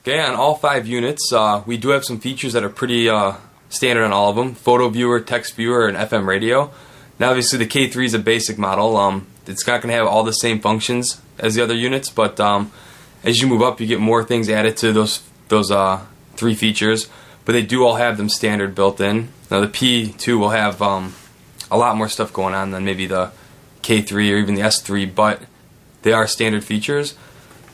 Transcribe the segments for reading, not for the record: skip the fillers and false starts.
Okay, on all 5 units, we do have some features that are pretty standard on all of them. Photo viewer, text viewer, and FM radio. Now obviously the K3 is a basic model. It's not going to have all the same functions as the other units, but as you move up you get more things added to those 3 features, but they do all have them standard built in. Now the P2 will have a lot more stuff going on than maybe the K3 or even the S3, but they are standard features.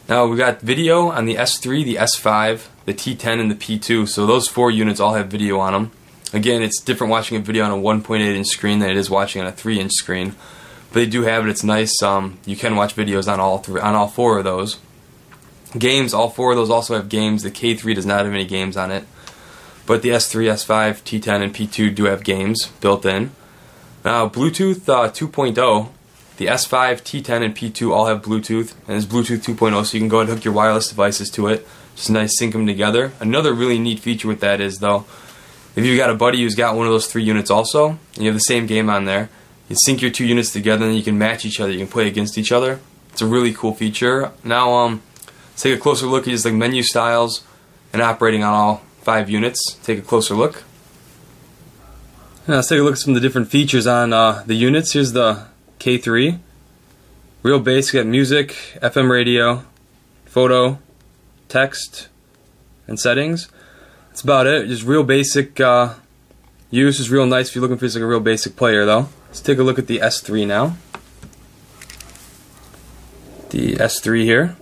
Now we got video on the S3, the S5, the T10, and the P2, so those 4 units all have video on them. Again, it's different watching a video on a 1.8-inch screen than it is watching on a 3-inch screen, but they do have it. It's nice. You can watch videos on all 4 of those. Games, all 4 of those also have games. The K3 does not have any games on it, but the S3, S5, T10, and P2 do have games built in. Now Bluetooth 2.0, the S5, T10, and P2 all have Bluetooth, and it's Bluetooth 2.0, so you can go ahead and hook your wireless devices to it. Just nice, sync them together. Another really neat feature with that is, though, if you've got a buddy who's got one of those 3 units also, and you have the same game on there, you sync your 2 units together and you can match each other. You can play against each other. It's a really cool feature. Now let's take a closer look at just like menu styles and operating on all 5 units. Take a closer look. Now let's take a look at some of the different features on the units. Here's the K3. Real basic, got music, FM radio, photo, text, and settings. That's about it. Just real basic use. Is real nice if you're looking for just like a real basic player, though. Let's take a look at the S3 now. The S3 here.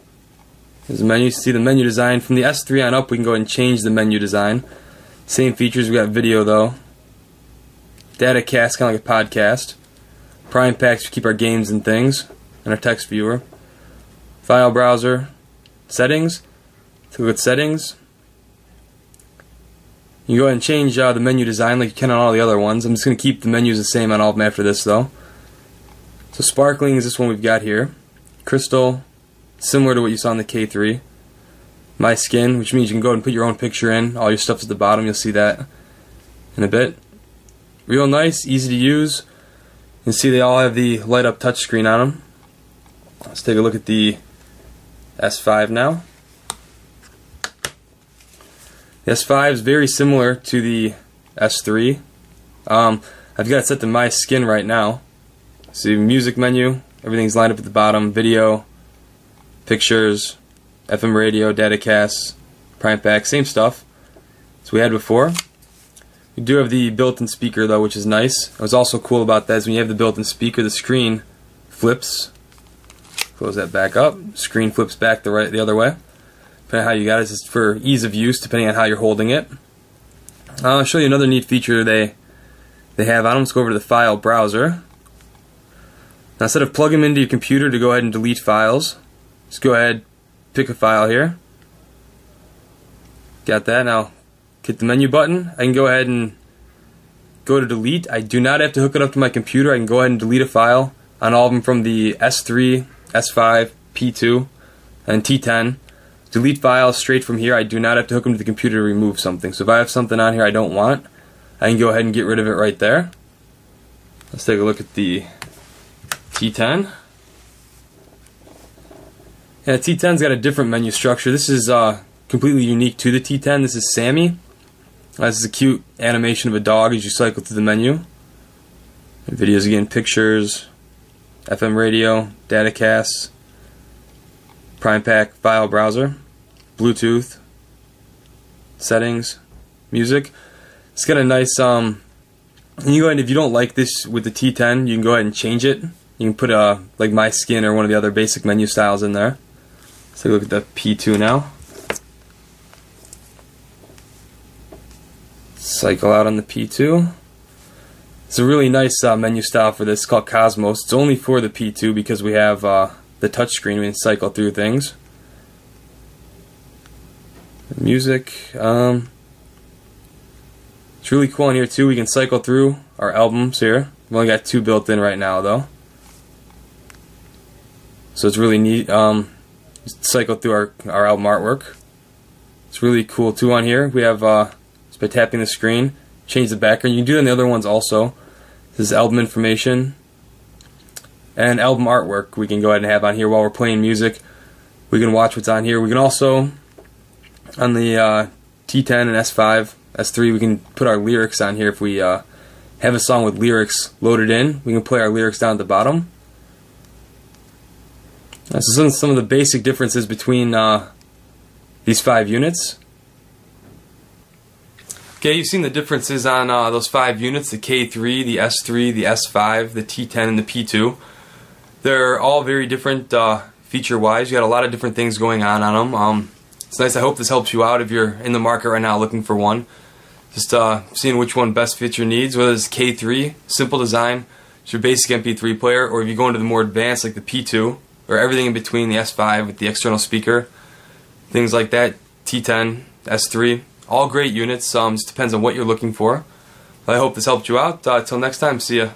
There's the menu. See the menu design. From the S3 on up, we can go ahead and change the menu design. Same features. We got video though. Datacast, kind of like a podcast. Prime packs to keep our games and things, and our text viewer. File browser. Settings. Take a look at settings. You can go ahead and change the menu design like you can on all the other ones. I'm just going to keep the menus the same on all of them after this though. So sparkling is this one we've got here. Crystal, similar to what you saw in the K3. My skin, which means you can go ahead and put your own picture in. All your stuff's at the bottom. You'll see that in a bit. Real nice, easy to use. You can see they all have the light up touchscreen on them. Let's take a look at the S5 now. The S5 is very similar to the S3. I've got it set to my skin right now. See, music menu, everything's lined up at the bottom. Video, pictures, FM radio, datacast, prime pack, same stuff as we had before. We do have the built-in speaker though, which is nice. What's also cool about that is when you have the built-in speaker, the screen flips. Close that back up. Screen flips back the other way. Depending on how you got it, it's just for ease of use, depending on how you're holding it. I'll show you another neat feature they have on them. Let's go over to the file browser. Now instead of plugging them into your computer to go ahead and delete files, just go ahead, pick a file here. Got that. Now hit the menu button. I can go ahead and go to delete. I do not have to hook it up to my computer. I can go ahead and delete a file on all of them from the S3, S5, P2, and T10. Delete files straight from here. I do not have to hook them to the computer to remove something. So if I have something on here I don't want, I can go ahead and get rid of it right there. Let's take a look at the T10. Yeah, T10's got a different menu structure. This is completely unique to the T10. This is Sammy. This is a cute animation of a dog as you cycle through the menu. And videos again, pictures, FM radio, datacasts, prime pack, file browser, Bluetooth, settings, music. It's got a nice and you go ahead, if you don't like this with the T10, you can go ahead and change it. You can put like my skin or one of the other basic menu styles in there. Let's take a look at the P2 now. Cycle out on the P2. It's a really nice menu style for this. It's called Cosmos. It's only for the P2 because we have the touchscreen. We can cycle through things. Music. It's really cool in here too. We can cycle through our albums here. We've only got 2 built in right now though. So it's really neat. Cycle through our album artwork. It's really cool too on here. We have just by tapping the screen, change the background. You can do it on the other ones also. This is album information and album artwork we can go ahead and have on here while we're playing music. We can watch what's on here. We can also On the T10 and S5, S3, we can put our lyrics on here. If we have a song with lyrics loaded in, we can play our lyrics down at the bottom. So some of the basic differences between these 5 units. Okay, you've seen the differences on those 5 units, the K3, the S3, the S5, the T10, and the P2. They're all very different feature-wise. You got a lot of different things going on them. It's nice. I hope this helps you out if you're in the market right now looking for one. Just seeing which one best fits your needs, whether it's K3, simple design, it's your basic MP3 player, or if you go into the more advanced like the P2, or everything in between, the S5 with the external speaker, things like that, T10, S3, all great units. Just depends on what you're looking for. I hope this helped you out. Till next time, see ya.